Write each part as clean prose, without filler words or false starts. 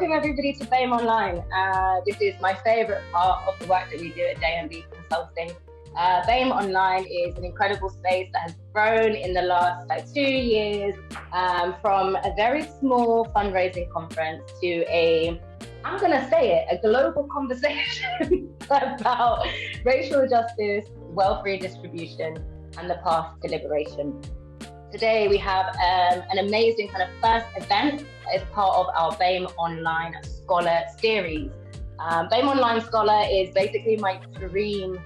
welcome everybody to BAME Online. This is my favorite part of the work that we do at JMB Consulting. BAME Online is an incredible space that has grown in the last 2 years from a very small fundraising conference to I'm going to say it, a global conversation about racial justice, wealth redistribution, and the path to liberation. Today we have an amazing kind of first event as part of our BAME Online Scholar series. BAME Online Scholar is basically my dream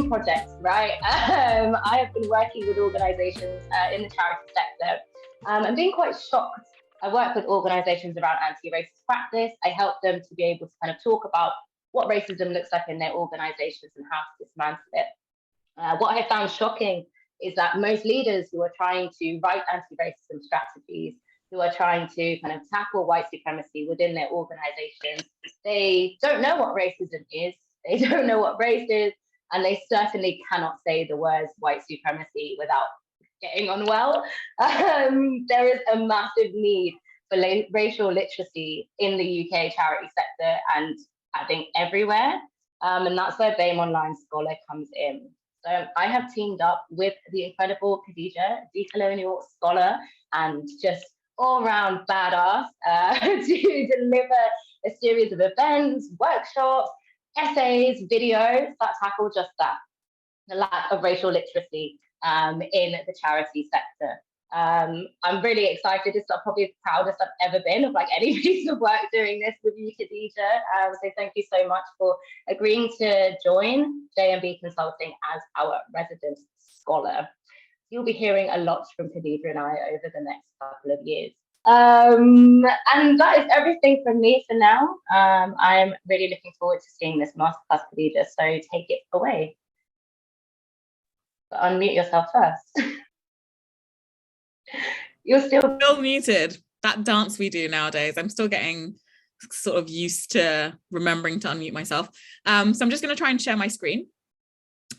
project, right? I have been working with organizations in the charity sector. I'm being quite shocked. I work with organizations around anti-racist practice. I help them to be able to kind of talk about what racism looks like in their organizations and how to dismantle it. What I found shocking is that most leaders who are trying to write anti-racism strategies, who are trying to kind of tackle white supremacy within their organizations, they don't know what racism is, they don't know what race is, and they certainly cannot say the words white supremacy without getting on well. There is a massive need for racial literacy in the UK charity sector, and I think everywhere, and that's where BAME Online Scholar comes in. So I have teamed up with the incredible Khadijah, decolonial scholar and just all-round badass to deliver a series of events, workshops, essays, videos that tackle just that, the lack of racial literacy in the charity sector. I'm really excited. It's probably the proudest I've ever been of like any piece of work doing this with you, Khadijah. So thank you so much for agreeing to join JMB Consulting as our resident scholar. You'll be hearing a lot from Khadijah and I over the next couple of years. And that is everything from me for now. I'm really looking forward to seeing this masterclass, Khadijah, so take it away. But unmute yourself first. You're still muted. That dance we do nowadays, I'm still getting sort of used to remembering to unmute myself. So I'm just going to try and share my screen.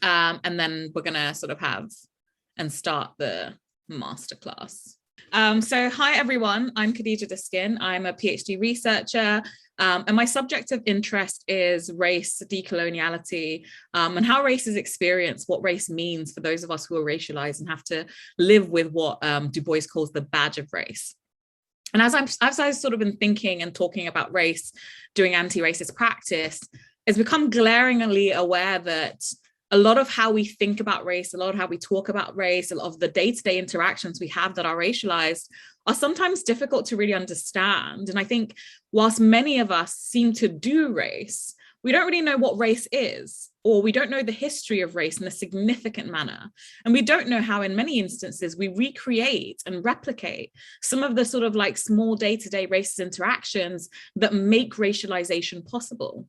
And then we're going to sort of have and start the masterclass. So hi everyone, I'm Khadijah Diskin. I'm a PhD researcher, and my subject of interest is race, decoloniality, and how race is experienced, what race means for those of us who are racialized and have to live with what Du Bois calls the badge of race. And as I've sort of been thinking and talking about race, doing anti-racist practice, it's become glaringly aware that a lot of how we think about race, a lot of how we talk about race, a lot of the day-to-day interactions we have that are racialized are sometimes difficult to really understand. And I think whilst many of us seem to do race, we don't really know what race is, or we don't know the history of race in a significant manner. And we don't know how in many instances we recreate and replicate some of the sort of like small day-to-day racist interactions that make racialization possible.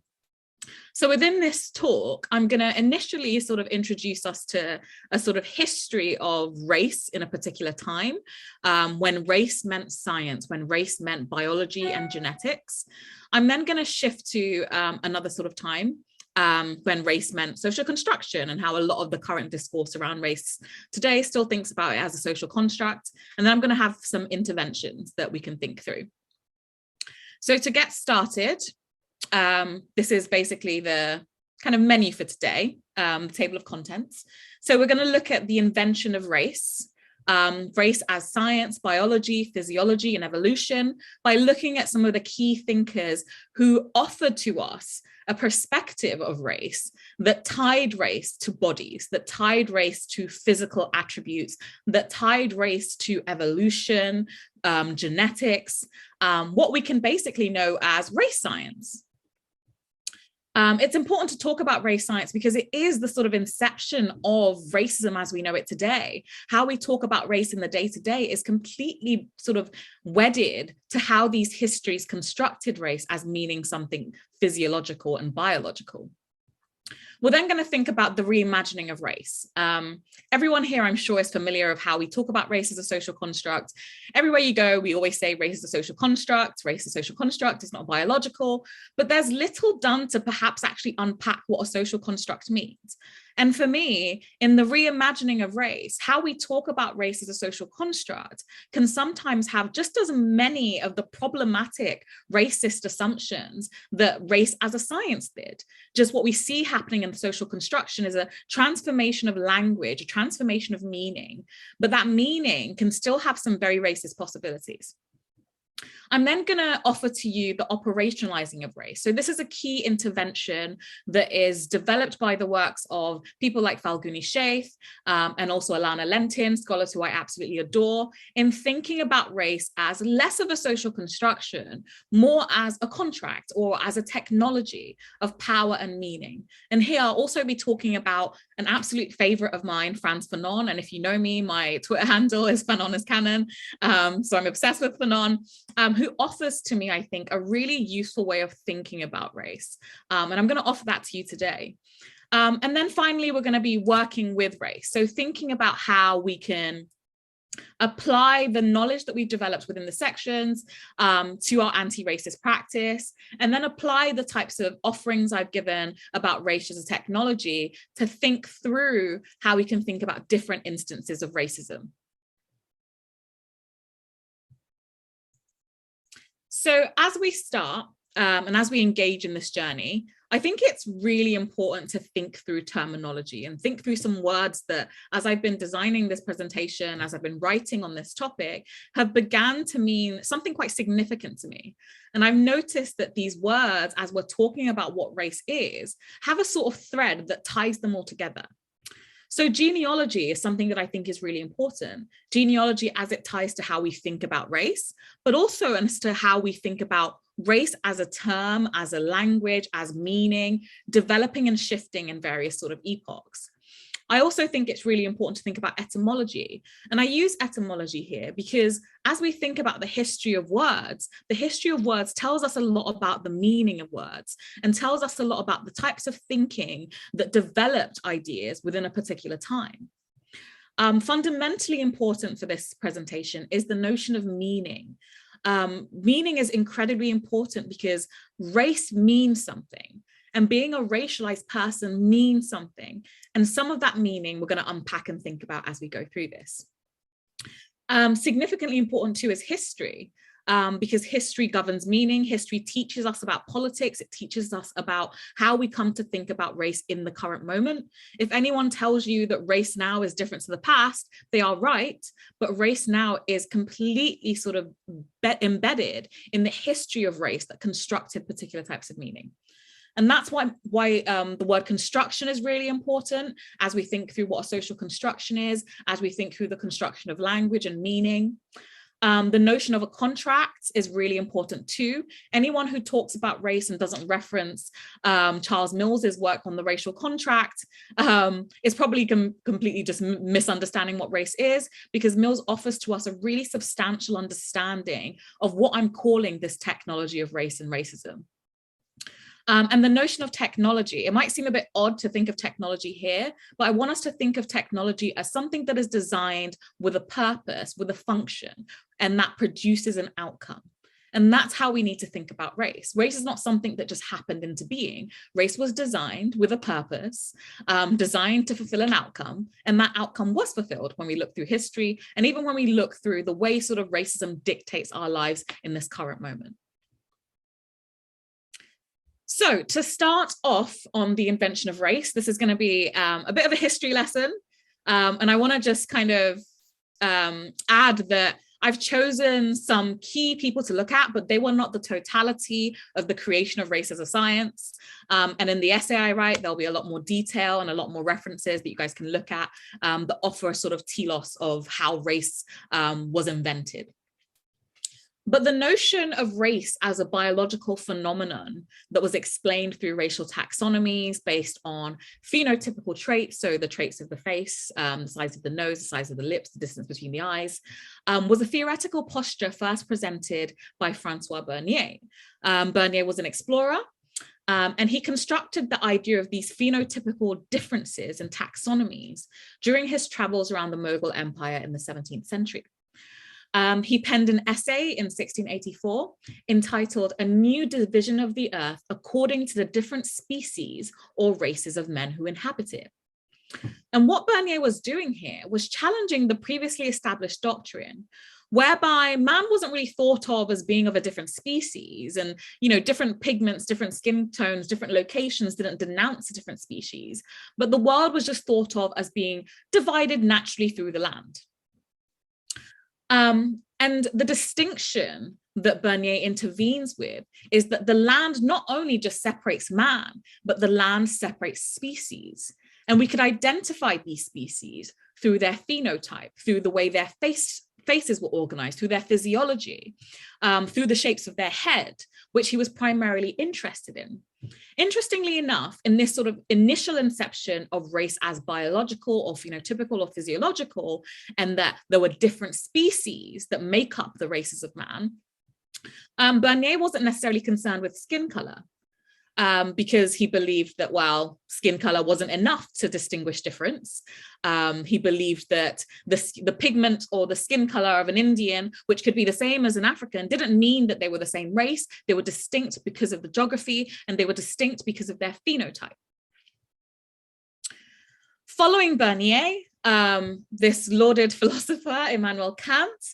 So within this talk, I'm going to initially sort of introduce us to a sort of history of race in a particular time, when race meant science, when race meant biology and genetics. I'm then going to shift to another sort of time when race meant social construction and how a lot of the current discourse around race today still thinks about it as a social construct. And then I'm going to have some interventions that we can think through. So to get started, this is basically the kind of menu for today, the table of contents. So we're going to look at the invention of race, race as science, biology, physiology, and evolution, by looking at some of the key thinkers who offered to us a perspective of race that tied race to bodies, that tied race to physical attributes, that tied race to evolution, genetics, what we can basically know as race science. It's important to talk about race science because it is the sort of inception of racism as we know it today. How we talk about race in the day-to-day is completely sort of wedded to how these histories constructed race as meaning something physiological and biological. We're then going to think about the reimagining of race. Everyone here, I'm sure, is familiar of how we talk about race as a social construct. Everywhere you go, we always say race is a social construct, race is a social construct, it's not biological, but there's little done to perhaps actually unpack what a social construct means. And for me, in the reimagining of race, how we talk about race as a social construct can sometimes have just as many of the problematic racist assumptions that race as a science did. Just what we see happening in the social construction is a transformation of language, a transformation of meaning, but that meaning can still have some very racist possibilities. I'm then going to offer to you the operationalizing of race. So this is a key intervention that is developed by the works of people like Falguni Sheikh and also Alana Lentin, scholars who I absolutely adore, in thinking about race as less of a social construction, more as a contract or as a technology of power and meaning. And here I'll also be talking about an absolute favorite of mine, Frantz Fanon. And if you know me, my Twitter handle is Fanon is Canon. So I'm obsessed with Fanon. Who offers to me, I think, a really useful way of thinking about race. And I'm going to offer that to you today. And then finally, we're going to be working with race. So thinking about how we can apply the knowledge that we've developed within the sections to our anti-racist practice, and then apply the types of offerings I've given about race as a technology to think through how we can think about different instances of racism. So as we start and as we engage in this journey, I think it's really important to think through terminology and think through some words that, as I've been designing this presentation, as I've been writing on this topic, have began to mean something quite significant to me. And I've noticed that these words, as we're talking about what race is, have a sort of thread that ties them all together. So genealogy is something that I think is really important. Genealogy as it ties to how we think about race, but also as to how we think about race as a term, as a language, as meaning, developing and shifting in various sort of epochs. I also think it's really important to think about etymology. And I use etymology here because as we think about the history of words tells us a lot about the meaning of words and tells us a lot about the types of thinking that developed ideas within a particular time. Fundamentally important for this presentation is the notion of meaning. Meaning is incredibly important because race means something. And being a racialized person means something. And some of that meaning we're going to unpack and think about as we go through this. Significantly important too is history, because history governs meaning. History teaches us about politics. It teaches us about how we come to think about race in the current moment. If anyone tells you that race now is different to the past, they are right, but race now is completely sort of embedded in the history of race that constructed particular types of meaning. And that's why the word construction is really important as we think through what a social construction is, as we think through the construction of language and meaning. The notion of a contract is really important too. Anyone who talks about race and doesn't reference Charles Mills's work on the racial contract is probably completely just misunderstanding what race is, because Mills offers to us a really substantial understanding of what I'm calling this technology of race and racism. And the notion of technology, it might seem a bit odd to think of technology here, but I want us to think of technology as something that is designed with a purpose, with a function, and that produces an outcome. And that's how we need to think about race. Race is not something that just happened into being. Race was designed with a purpose, designed to fulfill an outcome, and that outcome was fulfilled when we look through history, and even when we look through the way sort of racism dictates our lives in this current moment. So to start off on the invention of race, this is going to be a bit of a history lesson. And I want to just kind of add that I've chosen some key people to look at, but they were not the totality of the creation of race as a science. And in the essay I write, there'll be a lot more detail and a lot more references that you guys can look at that offer a sort of telos of how race was invented. But the notion of race as a biological phenomenon that was explained through racial taxonomies based on phenotypical traits, so the traits of the face, the size of the nose, the size of the lips, the distance between the eyes, was a theoretical posture first presented by Francois Bernier. Bernier was an explorer. And he constructed the idea of these phenotypical differences and taxonomies during his travels around the Mughal Empire in the 17th century. He penned an essay in 1684 entitled "A New Division of the Earth According to the Different Species or Races of Men Who Inhabit It." And what Bernier was doing here was challenging the previously established doctrine whereby man wasn't really thought of as being of a different species, and different pigments, different skin tones, different locations didn't denounce a different species, but the world was just thought of as being divided naturally through the land. And the distinction that Bernier intervenes with is that the land not only just separates man, but the land separates species. And we could identify these species through their phenotype, through the way their faces were organized, through their physiology, through the shapes of their head, which he was primarily interested in. Interestingly enough, in this sort of initial inception of race as biological or phenotypical or physiological, and that there were different species that make up the races of man, Bernier wasn't necessarily concerned with skin color. Because he believed that, well, skin color wasn't enough to distinguish difference. He believed that the pigment or the skin color of an Indian, which could be the same as an African, didn't mean that they were the same race. They were distinct because of the geography, and they were distinct because of their phenotype. Following Bernier, this lauded philosopher, Immanuel Kant,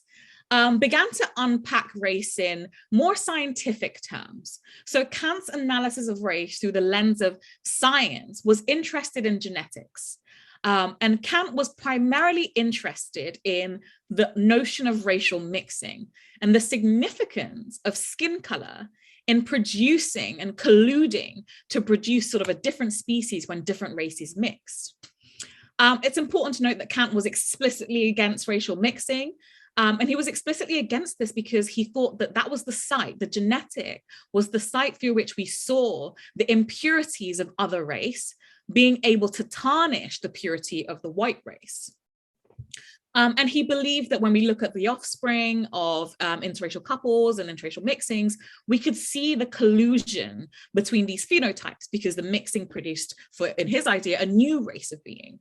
began to unpack race in more scientific terms. So Kant's analysis of race through the lens of science was interested in genetics. And Kant was primarily interested in the notion of racial mixing and the significance of skin color in producing and colluding to produce sort of a different species when different races mixed. It's important to note that Kant was explicitly against racial mixing. And he was explicitly against this because he thought that that was the site, the genetic was the site through which we saw the impurities of other race being able to tarnish the purity of the white race. And he believed that when we look at the offspring of interracial couples and interracial mixings, we could see the collusion between these phenotypes because the mixing produced, in his idea, a new race of being.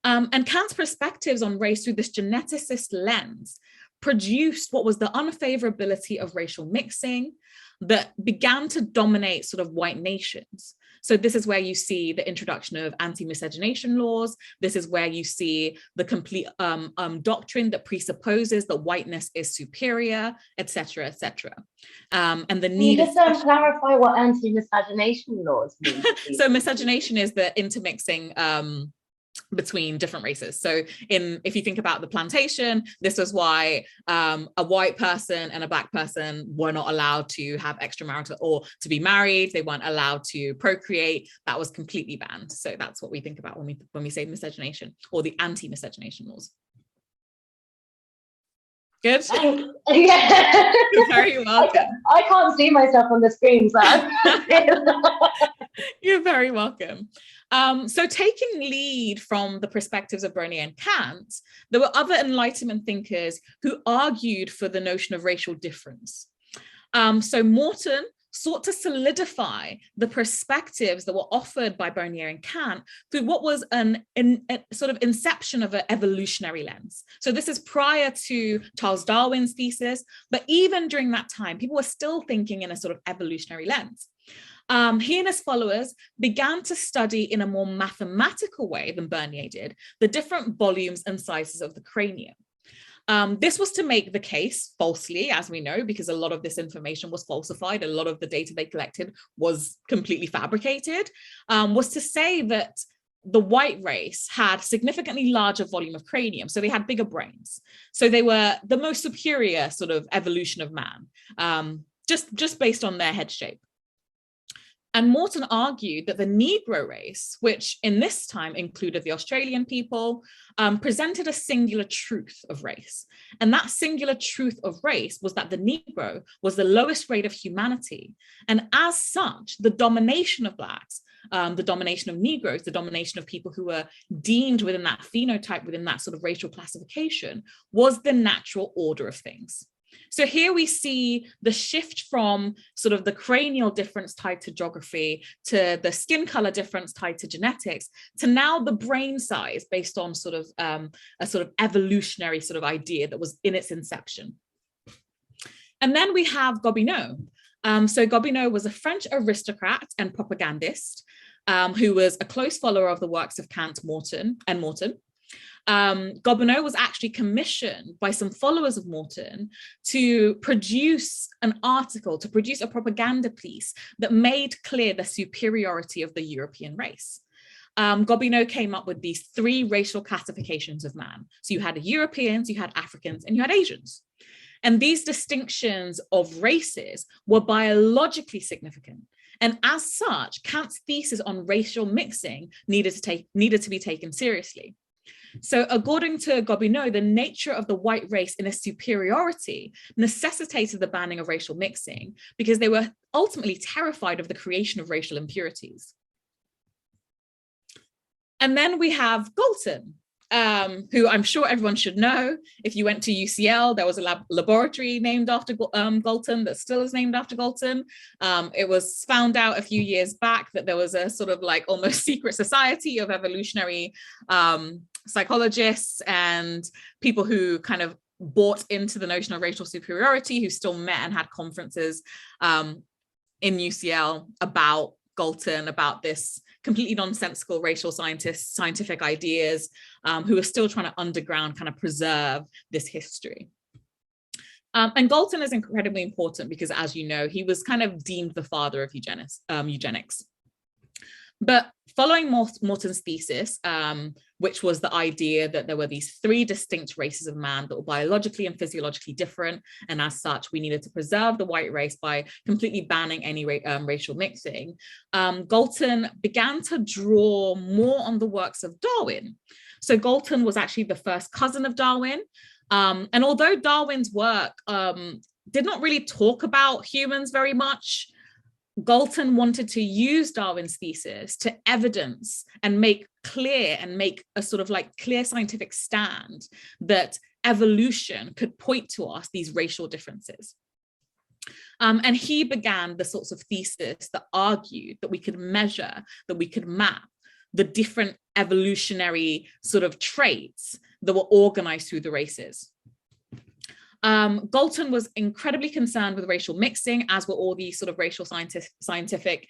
And Kant's perspectives on race through this geneticist lens produced what was the unfavorability of racial mixing that began to dominate sort of white nations. So this is where you see the introduction of anti-miscegenation laws. This is where you see the complete doctrine that presupposes that whiteness is superior, et cetera, et cetera. And the need— Can you just clarify what anti-miscegenation laws mean? So miscegenation is the intermixing between different races. So if you think about the plantation, this was why a white person and a black person were not allowed to have extramarital or to be married. They weren't allowed to procreate. That was completely banned. So that's what we think about when we say miscegenation or the anti-miscegenation laws. Good? Yeah. You're very welcome. I can't see myself on the screen, so You're very welcome. So taking lead from the perspectives of Bernier and Kant, there were other Enlightenment thinkers who argued for the notion of racial difference. So Morton sought to solidify the perspectives that were offered by Bernier and Kant through what was a sort of inception of an evolutionary lens. So this is prior to Charles Darwin's thesis, but even during that time, people were still thinking in a sort of evolutionary lens. He and his followers began to study in a more mathematical way than Bernier did the different volumes and sizes of the cranium. This was to make the case falsely, as we know, because a lot of this information was falsified. A lot of the data they collected was completely fabricated, was to say that the white race had significantly larger volume of cranium. So they had bigger brains. So they were the most superior sort of evolution of man, just based on their head shape. And Morton argued that the Negro race, which in this time included the Australian people, presented a singular truth of race. And that singular truth of race was that the Negro was the lowest rate of humanity. And as such, the domination of Blacks, the domination of Negroes, the domination of people who were deemed within that phenotype, within that sort of racial classification, was the natural order of things. So here we see the shift from sort of the cranial difference tied to geography to the skin color difference tied to genetics to now the brain size based on sort of a sort of evolutionary sort of idea that was in its inception. And then we have Gobineau. So Gobineau was a French aristocrat and propagandist who was a close follower of the works of Kant and Morton. Gobineau was actually commissioned by some followers of Morton to produce an article, to produce a propaganda piece that made clear the superiority of the European race. Gobineau came up with these three racial classifications of man. So you had Europeans, you had Africans, and you had Asians. And these distinctions of races were biologically significant. And as such, Kant's thesis on racial mixing needed to be taken seriously. So according to Gobineau, the nature of the white race in its superiority necessitated the banning of racial mixing because they were ultimately terrified of the creation of racial impurities. And then we have Galton, who I'm sure everyone should know. If you went to UCL, there was a laboratory named after Galton that still is named after Galton. It was found out a few years back that there was a sort of like almost secret society of evolutionary psychologists and people who kind of bought into the notion of racial superiority, who still met and had conferences in UCL about Galton, about this completely nonsensical racial scientific ideas, who are still trying to underground kind of preserve this history. And Galton is incredibly important because, as you know, he was kind of deemed the father of eugenics. But following Morton's thesis, which was the idea that there were these three distinct races of man that were biologically and physiologically different, and as such, we needed to preserve the white race by completely banning any racial mixing, Galton began to draw more on the works of Darwin. So Galton was actually the first cousin of Darwin, and although Darwin's work did not really talk about humans very much, Galton wanted to use Darwin's thesis to evidence and make clear and make a sort of like clear scientific stand that evolution could point to us these racial differences. And he began the sorts of thesis that argued that we could measure, that we could map the different evolutionary sort of traits that were organized through the races. Galton was incredibly concerned with racial mixing, as were all these sort of racial scientific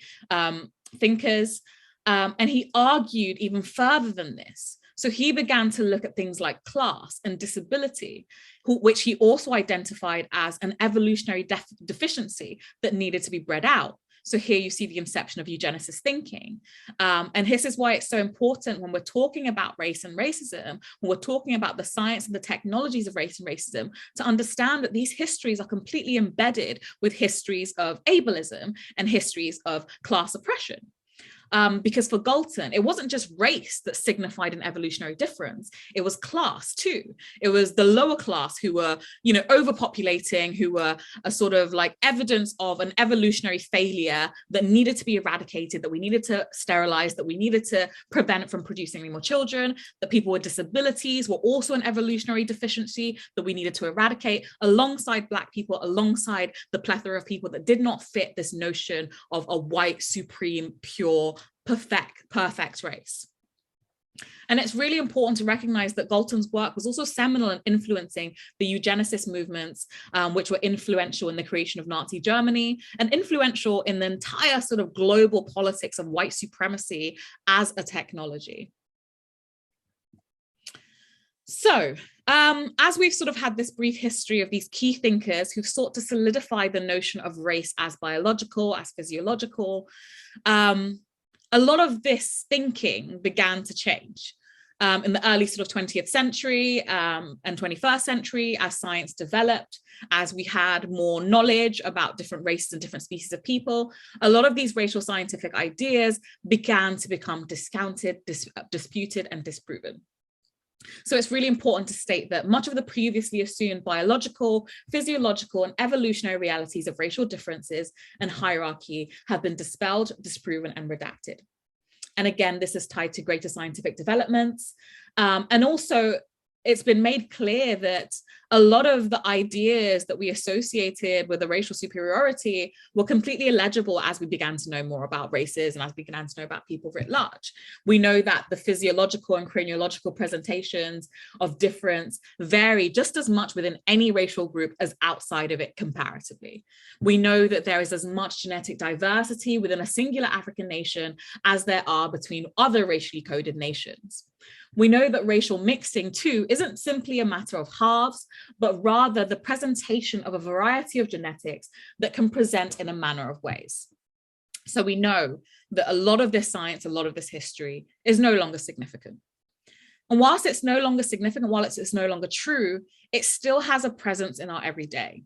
thinkers. And he argued even further than this. So he began to look at things like class and disability, which he also identified as an evolutionary deficiency that needed to be bred out. So here you see the inception of eugenicist thinking. And this is why it's so important when we're talking about race and racism, when we're talking about the science and the technologies of race and racism, to understand that these histories are completely embedded with histories of ableism and histories of class oppression. Because for Galton, it wasn't just race that signified an evolutionary difference, it was class too. It was the lower class who were, you know, overpopulating, who were a sort of like evidence of an evolutionary failure that needed to be eradicated, that we needed to sterilize, that we needed to prevent from producing any more children, that people with disabilities were also an evolutionary deficiency that we needed to eradicate, alongside Black people, alongside the plethora of people that did not fit this notion of a white, supreme, pure, perfect race. And it's really important to recognize that Galton's work was also seminal in influencing the eugenicist movements, which were influential in the creation of Nazi Germany and influential in the entire sort of global politics of white supremacy as a technology. So, as we've sort of had this brief history of these key thinkers who've sought to solidify the notion of race as biological, as physiological, a lot of this thinking began to change in the early sort of 20th century and 21st century as science developed, as we had more knowledge about different races and different species of people. A lot of these racial scientific ideas began to become discounted, disputed, and disproven. So it's really important to state that much of the previously assumed biological, physiological, and evolutionary realities of racial differences and hierarchy have been dispelled, disproven, and redacted. And again, this is tied to greater scientific developments. And also, it's been made clear that a lot of the ideas that we associated with the racial superiority were completely illegible as we began to know more about races and as we began to know about people writ large. We know that the physiological and craniological presentations of difference vary just as much within any racial group as outside of it comparatively. We know that there is as much genetic diversity within a singular African nation as there are between other racially coded nations. We know that racial mixing too isn't simply a matter of halves, but rather the presentation of a variety of genetics that can present in a manner of ways. So we know that a lot of this science, a lot of this history is no longer significant. And whilst it's no longer significant, while it's no longer true, it still has a presence in our everyday.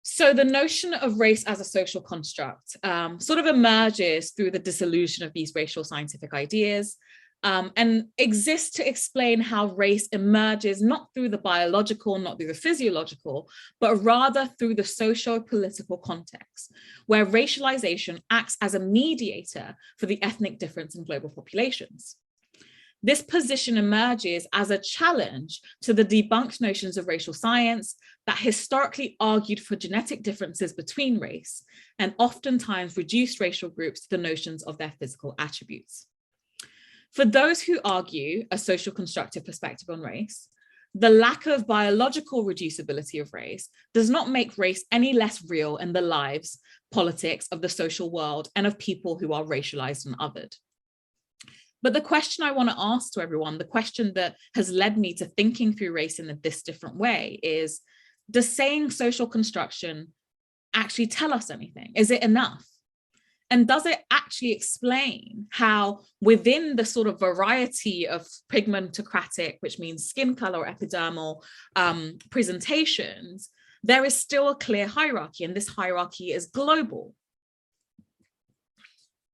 So the notion of race as a social construct sort of emerges through the dissolution of these racial scientific ideas and exists to explain how race emerges not through the biological, not through the physiological, but rather through the socio-political context, where racialization acts as a mediator for the ethnic difference in global populations. This position emerges as a challenge to the debunked notions of racial science that historically argued for genetic differences between race and oftentimes reduced racial groups to the notions of their physical attributes. For those who argue a social constructive perspective on race, the lack of biological reducibility of race does not make race any less real in the lives, politics of the social world and of people who are racialized and othered. But the question I want to ask to everyone, the question that has led me to thinking through race in this different way is, does saying social construction actually tell us anything? Is it enough? And does it actually explain how within the sort of variety of pigmentocratic, which means skin color or epidermal presentations, there is still a clear hierarchy, and this hierarchy is global?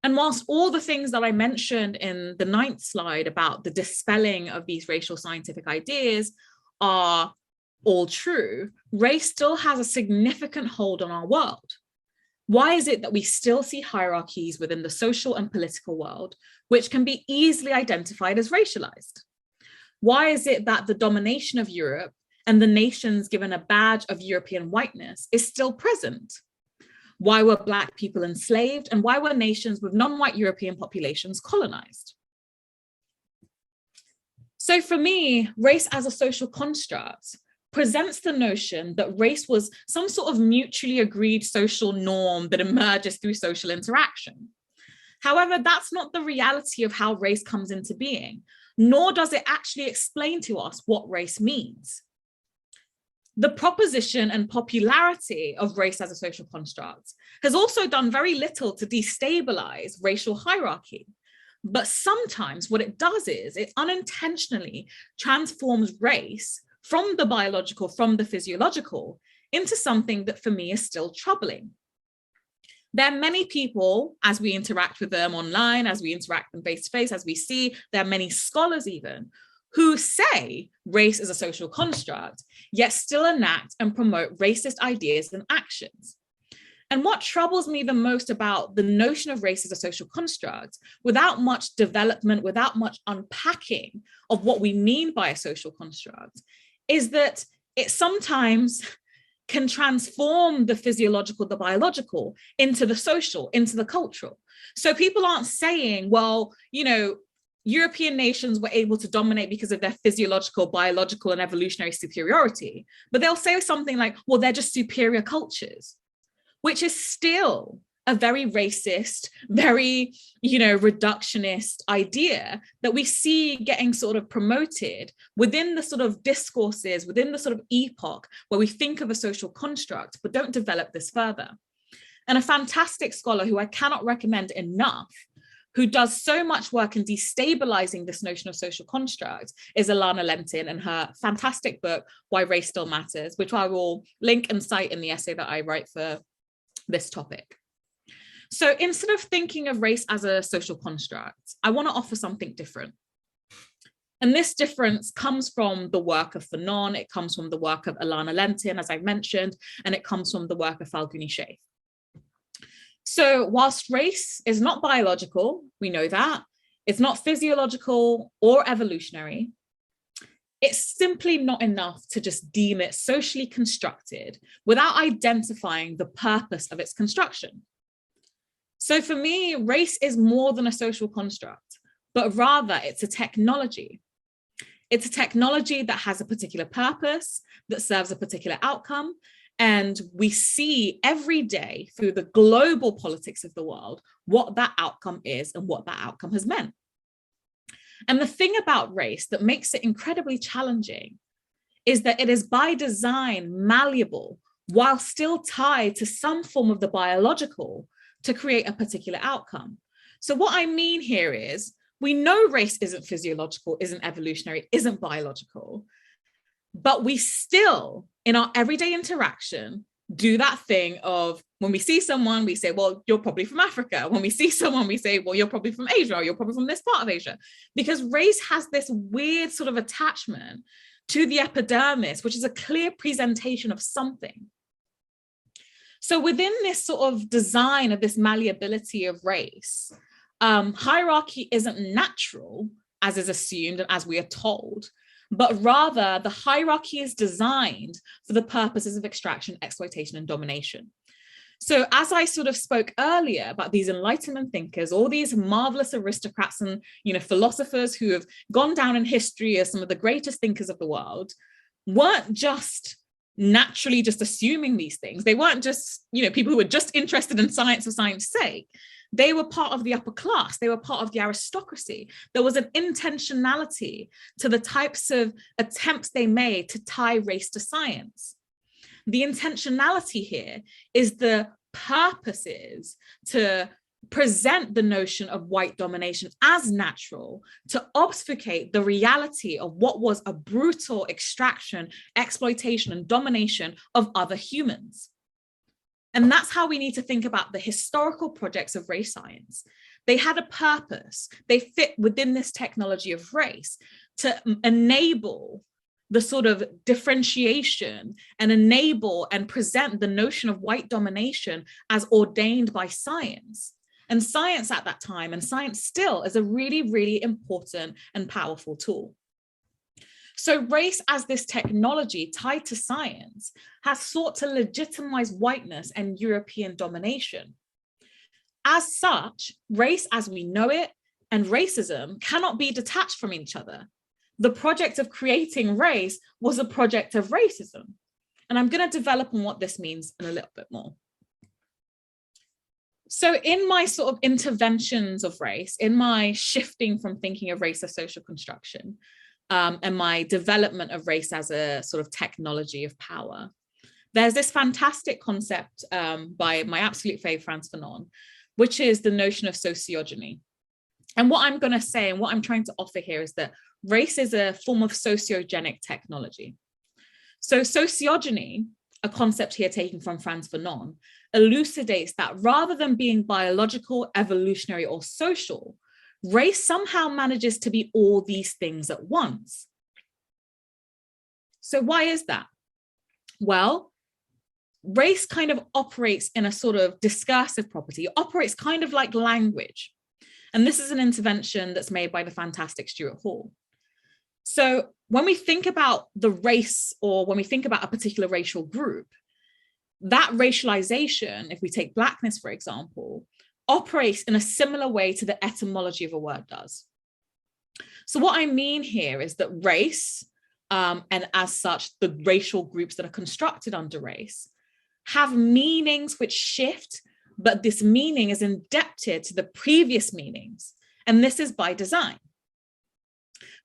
And whilst all the things that I mentioned in the 9th slide about the dispelling of these racial scientific ideas are all true, race still has a significant hold on our world. Why is it that we still see hierarchies within the social and political world, which can be easily identified as racialized? Why is it that the domination of Europe and the nations given a badge of European whiteness is still present? Why were Black people enslaved? And why were nations with non-white European populations colonized? So for me, race as a social construct presents the notion that race was some sort of mutually agreed social norm that emerges through social interaction. However, that's not the reality of how race comes into being, nor does it actually explain to us what race means. The proposition and popularity of race as a social construct has also done very little to destabilize racial hierarchy. But sometimes what it does is it unintentionally transforms race from the biological, from the physiological, into something that for me is still troubling. There are many people, as we interact with them online, as we interact with them face to face, as we see, there are many scholars even, who say race is a social construct, yet still enact and promote racist ideas and actions. And what troubles me the most about the notion of race as a social construct, without much development, without much unpacking of what we mean by a social construct, is that it sometimes can transform the physiological, the biological, into the social, into the cultural. So people aren't saying, well, you know, European nations were able to dominate because of their physiological, biological, and evolutionary superiority. But they'll say something like, well, they're just superior cultures, which is still a very racist, very, reductionist idea that we see getting sort of promoted within the sort of discourses, within the sort of epoch where we think of a social construct, but don't develop this further. And a fantastic scholar who I cannot recommend enough, who does so much work in destabilizing this notion of social construct, is Ilana Lentin and her fantastic book, Why Race Still Matters, which I will link and cite in the essay that I write for this topic. So instead of thinking of race as a social construct, I want to offer something different. And this difference comes from the work of Fanon, it comes from the work of Ilana Lentin, as I mentioned, and it comes from the work of Falguni Sheikh. So whilst race is not biological, we know that, It's not physiological or evolutionary. It's simply not enough to just deem it socially constructed without identifying the purpose of its construction. So for me, race is more than a social construct, but rather it's a technology. It's a technology that has a particular purpose, that serves a particular outcome. And we see every day through the global politics of the world what that outcome is and what that outcome has meant. And the thing about race that makes it incredibly challenging is that it is by design malleable while still tied to some form of the biological to create a particular outcome. So what I mean here is, we know race isn't physiological, isn't evolutionary, isn't biological, but we still, in our everyday interaction, do that thing of when we see someone, we say, well, you're probably from Africa. When we see someone, we say, well, you're probably from Asia, or you're probably from this part of Asia, because race has this weird sort of attachment to the epidermis, which is a clear presentation of something. So within this sort of design of this malleability of race, hierarchy isn't natural, as is assumed and as we are told, but rather the hierarchy is designed for the purposes of extraction, exploitation, and domination. So as I sort of spoke earlier about these Enlightenment thinkers, all these marvelous aristocrats and, philosophers who have gone down in history as some of the greatest thinkers of the world, weren't just naturally just assuming these things. They weren't just, people who were just interested in science for science's sake. They were part of the upper class. They were part of the aristocracy. There was an intentionality to the types of attempts they made to tie race to science. The intentionality here is the purposes to present the notion of white domination as natural, to obfuscate the reality of what was a brutal extraction, exploitation, and domination of other humans. And that's how we need to think about the historical projects of race science. They had a purpose. They fit within this technology of race to enable the sort of differentiation and enable and present the notion of white domination as ordained by science. And science at that time, and science still, is a really, really important and powerful tool. So race as this technology tied to science has sought to legitimize whiteness and European domination. As such, race as we know it and racism cannot be detached from each other. The project of creating race was a project of racism. And I'm going to develop on what this means in a little bit more. So in my sort of interventions of race, in my shifting from thinking of race as social construction, and my development of race as a sort of technology of power, there's this fantastic concept by my absolute fave, Frantz Fanon, which is the notion of sociogeny. And what I'm going to say and what I'm trying to offer here is that race is a form of sociogenic technology. So sociogeny, a concept here taken from Frantz Fanon, elucidates that rather than being biological, evolutionary, or social, race somehow manages to be all these things at once. So why is that? Well, race kind of operates in a sort of discursive property. It operates kind of like language. And this is an intervention that's made by the fantastic Stuart Hall. So when we think about the race, or when we think about a particular racial group, that racialization, if we take Blackness, for example, operates in a similar way to the etymology of a word does. So what I mean here is that race, and as such, the racial groups that are constructed under race, have meanings which shift, but this meaning is indebted to the previous meanings. And this is by design.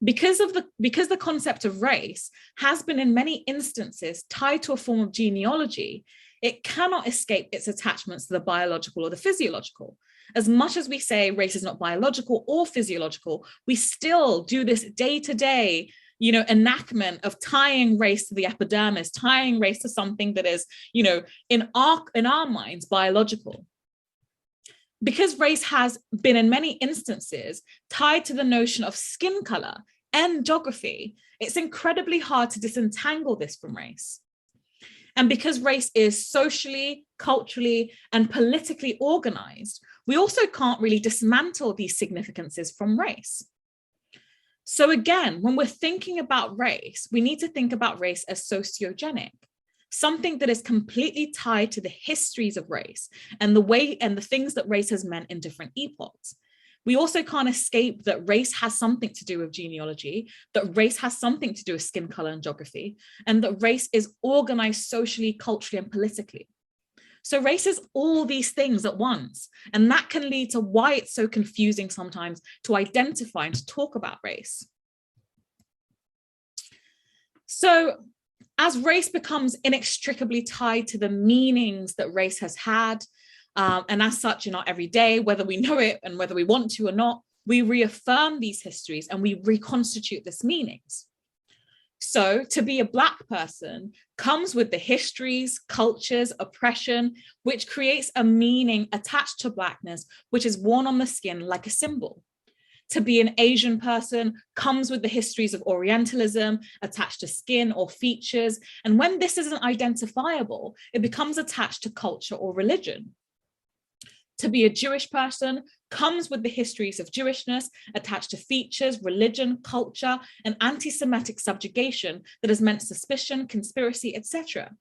Because the concept of race has been in many instances tied to a form of genealogy, it cannot escape its attachments to the biological or the physiological. As much as we say race is not biological or physiological, we still do this day-to-day, enactment of tying race to the epidermis, tying race to something that is, in our minds, biological. Because race has been in many instances tied to the notion of skin color and geography, it's incredibly hard to disentangle this from race. And because race is socially, culturally, and politically organized, we also can't really dismantle these significances from race. So again, when we're thinking about race, we need to think about race as sociogenic, something that is completely tied to the histories of race and the way and the things that race has meant in different epochs. We also can't escape that race has something to do with genealogy, that race has something to do with skin color and geography, and that race is organized socially, culturally, and politically. So race is all these things at once, and that can lead to why it's so confusing sometimes to identify and to talk about race. So as race becomes inextricably tied to the meanings that race has had, and as such in our everyday, whether we know it and whether we want to or not, we reaffirm these histories and we reconstitute these meanings. So to be a Black person comes with the histories, cultures, oppression, which creates a meaning attached to Blackness, which is worn on the skin like a symbol. To be an Asian person comes with the histories of Orientalism attached to skin or features. And when this isn't identifiable, it becomes attached to culture or religion. To be a Jewish person comes with the histories of Jewishness attached to features, religion, culture, and anti-Semitic subjugation that has meant suspicion, conspiracy, etc.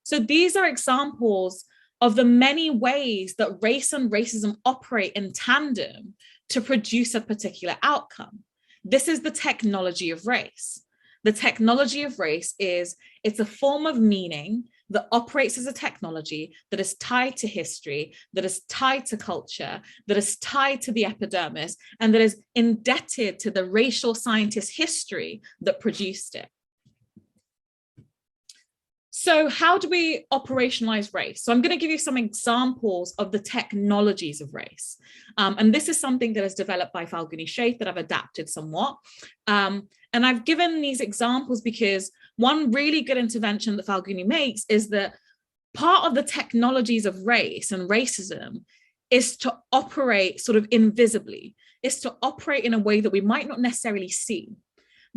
So these are examples of the many ways that race and racism operate in tandem to produce a particular outcome. This is the technology of race. The technology of race it's a form of meaning that operates as a technology that is tied to history, that is tied to culture, that is tied to the epidermis, and that is indebted to the racial scientist history that produced it. So how do we operationalize race? So I'm going to give you some examples of the technologies of race. And this is something that is developed by Falguni Shaikh that I've adapted somewhat. And I've given these examples because one really good intervention that Falguni makes is that part of the technologies of race and racism is to operate sort of invisibly, is to operate in a way that we might not necessarily see.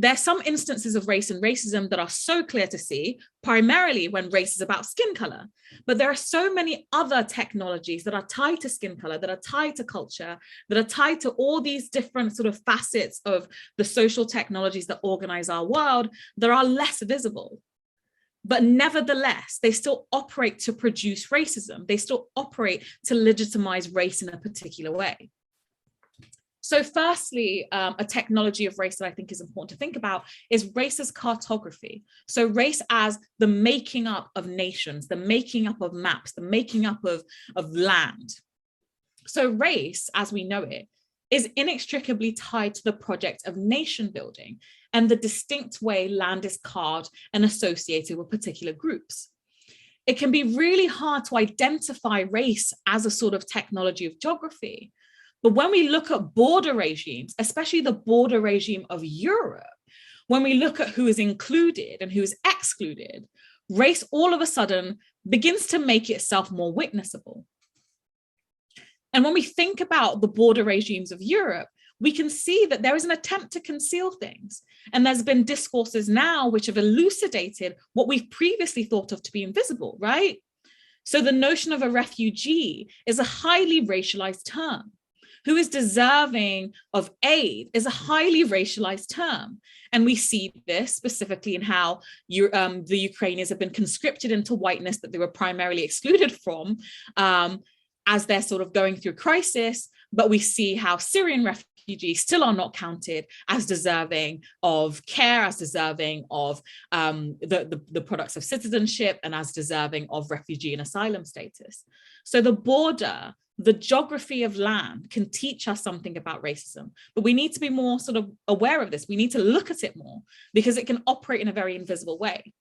There are some instances of race and racism that are so clear to see, primarily when race is about skin color. But there are so many other technologies that are tied to skin color, that are tied to culture, that are tied to all these different sort of facets of the social technologies that organize our world that are less visible. But nevertheless, they still operate to produce racism. They still operate to legitimize race in a particular way. So firstly, a technology of race that I think is important to think about is race as cartography. So race as the making up of nations, the making up of maps, the making up of land. So race, as we know it, is inextricably tied to the project of nation building and the distinct way land is carved and associated with particular groups. It can be really hard to identify race as a sort of technology of geography. But when we look at border regimes, especially the border regime of Europe, when we look at who is included and who is excluded, race all of a sudden begins to make itself more witnessable. And when we think about the border regimes of Europe, we can see that there is an attempt to conceal things. And there's been discourses now which have elucidated what we've previously thought of to be invisible, right? So the notion of a refugee is a highly racialized term. Who is deserving of aid is a highly racialized term. And we see this specifically in how the Ukrainians have been conscripted into whiteness that they were primarily excluded from as they're sort of going through crisis. But we see how Syrian refugees still are not counted as deserving of care, as deserving of the products of citizenship, and as deserving of refugee and asylum status. So the border, the geography of land can teach us something about racism, but we need to be more sort of aware of this. We need to look at it more because it can operate in a very invisible way.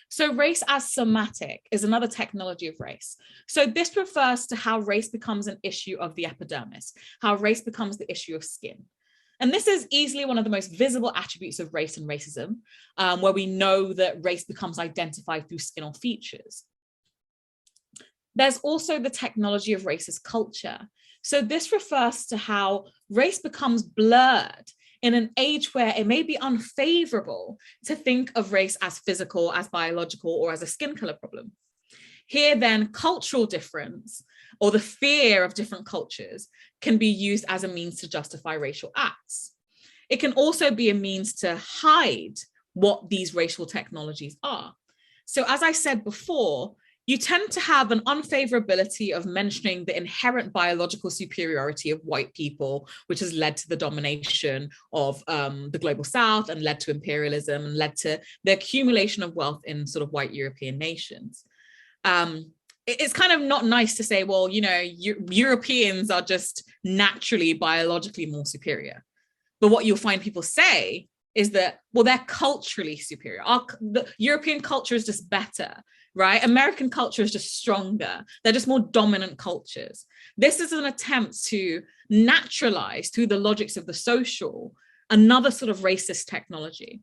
So race as somatic is another technology of race. So this refers to how race becomes an issue of the epidermis, how race becomes the issue of skin. And this is easily one of the most visible attributes of race and racism, where we know that race becomes identified through skin or features. There's also the technology of race as culture. So this refers to how race becomes blurred in an age where it may be unfavorable to think of race as physical, as biological, or as a skin color problem. Here then, cultural difference or the fear of different cultures can be used as a means to justify racial acts. It can also be a means to hide what these racial technologies are. So as I said before, you tend to have an unfavorability of mentioning the inherent biological superiority of white people, which has led to the domination of the global South and led to imperialism and led to the accumulation of wealth in sort of white European nations. It's kind of not nice to say, well, you know, Europeans are just naturally biologically more superior. But what you'll find people say is that, well, they're culturally superior. The European culture is just better, right? American culture is just stronger. They're just more dominant cultures. This is an attempt to naturalize, through the logics of the social, another sort of racist technology.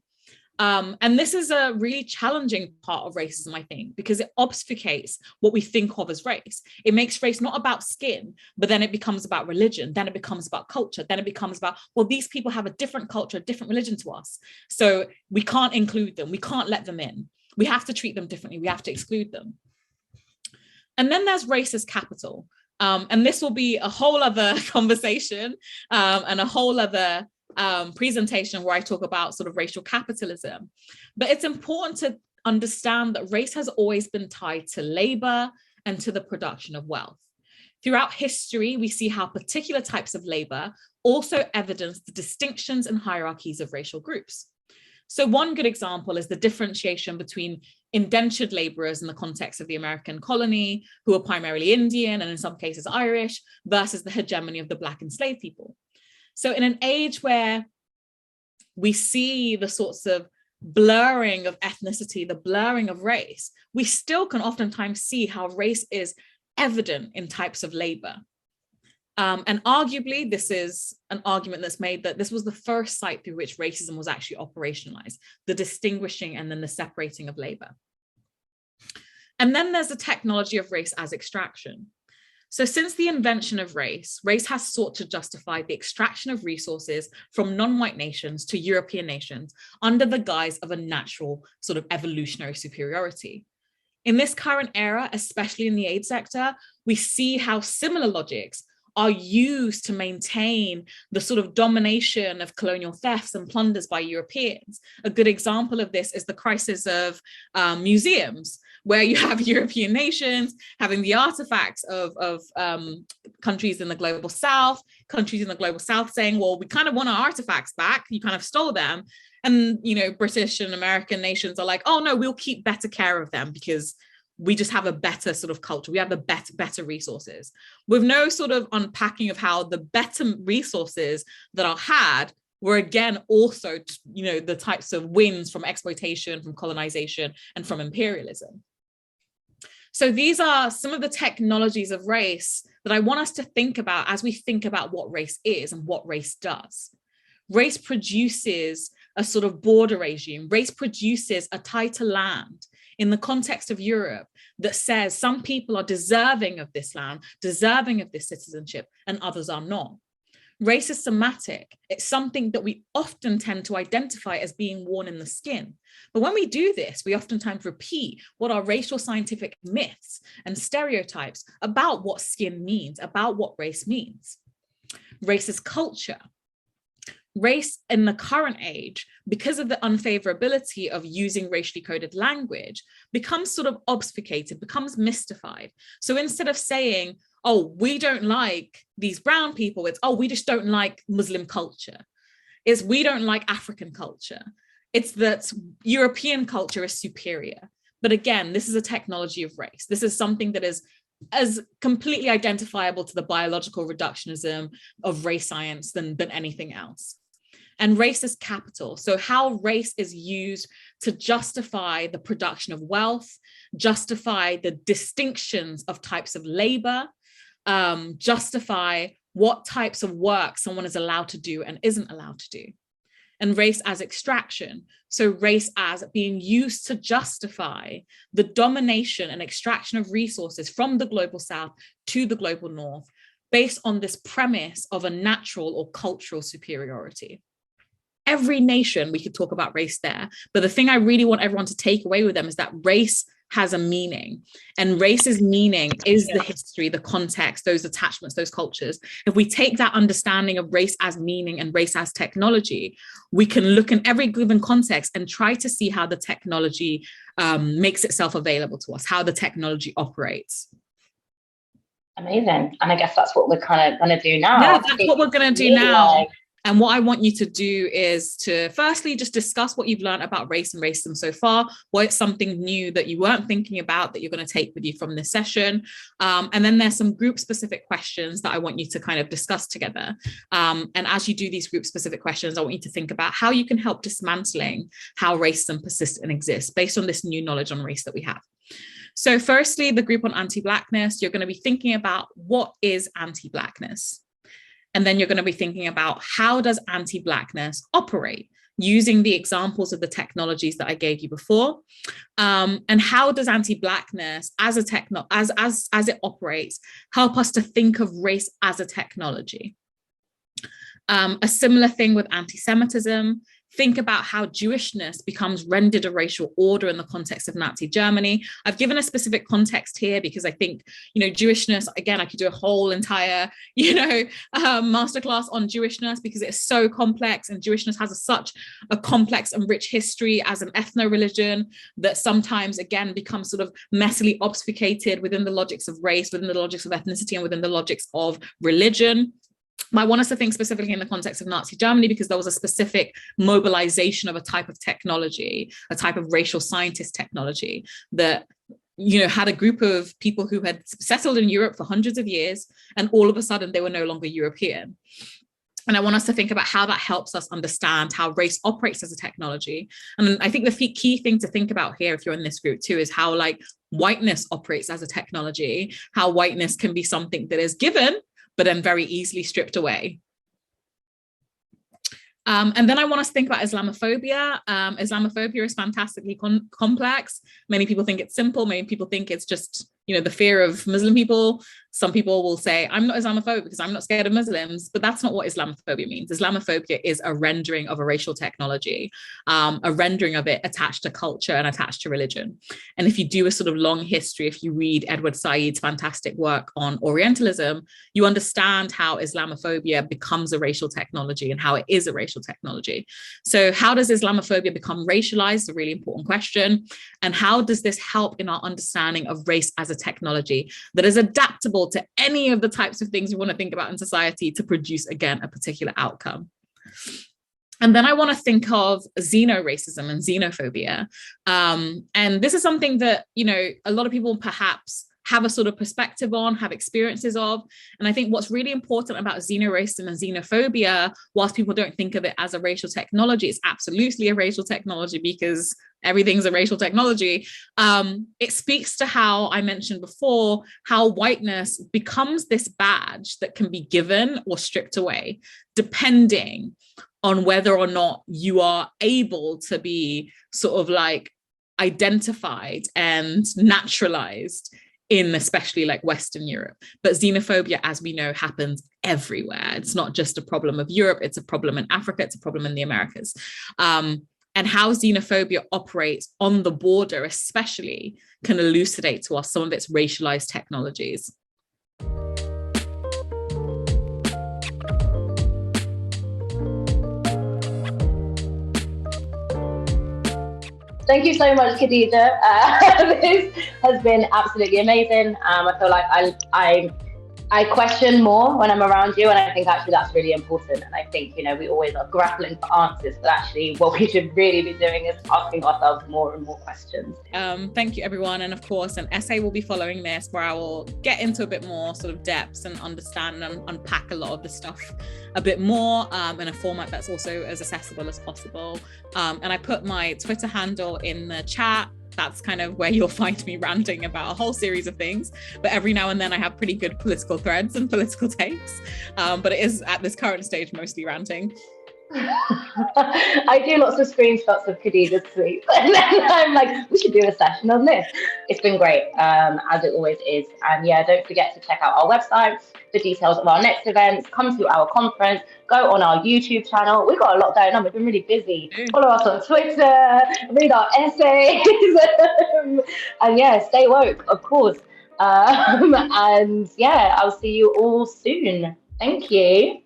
And this is a really challenging part of racism, I think, because it obfuscates what we think of as race. It makes race not about skin, but then it becomes about religion. Then it becomes about culture. Then it becomes about, well, these people have a different culture, a different religion to us. So we can't include them. We can't let them in. We have to treat them differently. We have to exclude them. And then there's race as capital. And this will be a whole other conversation and a whole other presentation where I talk about sort of racial capitalism. But it's important to understand that race has always been tied to labor and to the production of wealth. Throughout history, we see how particular types of labor also evidence the distinctions and hierarchies of racial groups. So one good example is the differentiation between indentured laborers in the context of the American colony, who are primarily Indian and in some cases Irish, versus the hegemony of the Black enslaved people. So in an age where we see the sorts of blurring of ethnicity, the blurring of race, we still can oftentimes see how race is evident in types of labor. And arguably, this is an argument that's made that this was the first site through which racism was actually operationalized, the distinguishing and then the separating of labor. And then there's the technology of race as extraction. So since the invention of race, race has sought to justify the extraction of resources from non-white nations to European nations under the guise of a natural sort of evolutionary superiority. In this current era, especially in the aid sector, we see how similar logics are used to maintain the sort of domination of colonial thefts and plunders by Europeans. A good example of this is the crisis of museums, where you have European nations having the artifacts of countries in the global South, saying, well, we kind of want our artifacts back, you kind of stole them. And, you know, British and American nations are like, oh no, we'll keep better care of them because we just have a better sort of culture. We have the better resources, with no sort of unpacking of how the better resources that are had were again also, you know, the types of wins from exploitation, from colonization, and from imperialism. So these are some of the technologies of race that I want us to think about as we think about what race is and what race does. Race produces a sort of border regime. Race produces a tie to land in the context of Europe that says some people are deserving of this land, deserving of this citizenship, and others are not. Race is somatic. It's something that we often tend to identify as being worn in the skin. But when we do this, we oftentimes repeat what are racial scientific myths and stereotypes about what skin means, about what race means. Race is culture. Race in the current age, because of the unfavorability of using racially coded language, becomes sort of obfuscated, becomes mystified. So instead of saying, oh, we don't like these brown people, it's, oh, we just don't like Muslim culture. It's, we don't like African culture. It's that European culture is superior. But again, this is a technology of race. This is something that is as completely identifiable to the biological reductionism of race science than anything else. And race is capital. So how race is used to justify the production of wealth, justify the distinctions of types of labor, justify what types of work someone is allowed to do and isn't allowed to do. And race as extraction. So race as being used to justify the domination and extraction of resources from the global South to the global North, based on this premise of a natural or cultural superiority. Every nation, we could talk about race there, but the thing I really want everyone to take away with them is that race has a meaning, and race's meaning is the history, the context, those attachments, those cultures. If we take that understanding of race as meaning and race as technology, we can look in every given context and try to see how the technology makes itself available to us, how the technology operates. Amazing. And I guess that's what we're kind of going to do now. Yeah, that's what we're going to do now. And what I want you to do is to firstly just discuss what you've learned about race and racism so far. What's something new that you weren't thinking about that you're going to take with you from this session? And then there's some group specific questions that I want you to kind of discuss together. And as you do these group specific questions, I want you to think about how you can help dismantling how racism persists and exists based on this new knowledge on race that we have. So firstly, the group on anti-Blackness, you're going to be thinking about what is anti-Blackness? And then you're going to be thinking about how does anti-Blackness operate using the examples of the technologies that I gave you before. And how does anti-Blackness as it operates help us to think of race as a technology? A similar thing with anti-Semitism. Think about how Jewishness becomes rendered a racial order in the context of Nazi Germany. I've given a specific context here because I think, Jewishness, again, I could do a whole entire, masterclass on Jewishness because it's so complex, and Jewishness has such a complex and rich history as an ethno-religion that sometimes, again, becomes sort of messily obfuscated within the logics of race, within the logics of ethnicity, and within the logics of religion. I want us to think specifically in the context of Nazi Germany because there was a specific mobilization of a type of technology, a type of racial scientist technology that, had a group of people who had settled in Europe for hundreds of years, and all of a sudden they were no longer European. And I want us to think about how that helps us understand how race operates as a technology. And I think the key thing to think about here, if you're in this group too, is how whiteness operates as a technology, how whiteness can be something that is given, but then very easily stripped away. And then I want us to think about Islamophobia. Islamophobia is fantastically complex. Many people think it's simple. Many people think it's just, the fear of Muslim people. Some people will say, I'm not Islamophobic because I'm not scared of Muslims, but that's not what Islamophobia means. Islamophobia is a rendering of a racial technology, a rendering of it attached to culture and attached to religion. And if you do a sort of long history, if you read Edward Said's fantastic work on Orientalism, you understand how Islamophobia becomes a racial technology and how it is a racial technology. So how does Islamophobia become racialized? A really important question. And how does this help in our understanding of race as a technology that is adaptable to any of the types of things we want to think about in society to produce, again, a particular outcome? And then I want to think of xeno-racism and xenophobia. And this is something that, a lot of people perhaps have a sort of perspective on, have experiences of. And I think what's really important about xeno-racism and xenophobia, whilst people don't think of it as a racial technology, it's absolutely a racial technology because everything's a racial technology. It speaks to how I mentioned before, how whiteness becomes this badge that can be given or stripped away, depending on whether or not you are able to be sort of identified and naturalized in especially Western Europe. But xenophobia, as we know, happens everywhere. It's not just a problem of Europe, it's a problem in Africa, it's a problem in the Americas. And how xenophobia operates on the border, especially, can elucidate to us some of its racialized technologies. Thank you so much, Khadijah. This has been absolutely amazing. I feel like I question more when I'm around you, and I think actually that's really important. And I think, we always are grappling for answers, but actually what we should really be doing is asking ourselves more and more questions. Thank you, everyone. And of course, an essay will be following this where I will get into a bit more sort of depths and understand and unpack a lot of the stuff a bit more in a format that's also as accessible as possible. And I put my Twitter handle in the chat. That's kind of where you'll find me ranting about a whole series of things. But every now and then I have pretty good political threads and political takes. But it is at this current stage mostly ranting. I do lots of screenshots of Khadijah's tweets, and then I'm like, we should do a session on this. It's been great, as it always is. And yeah, don't forget to check out our website, the details of our next events, come to our conference, go on our YouTube channel. We've got a lot going on. We've been really busy. Follow us on Twitter, read our essays, and yeah, stay woke, of course. And yeah, I'll see you all soon. Thank you.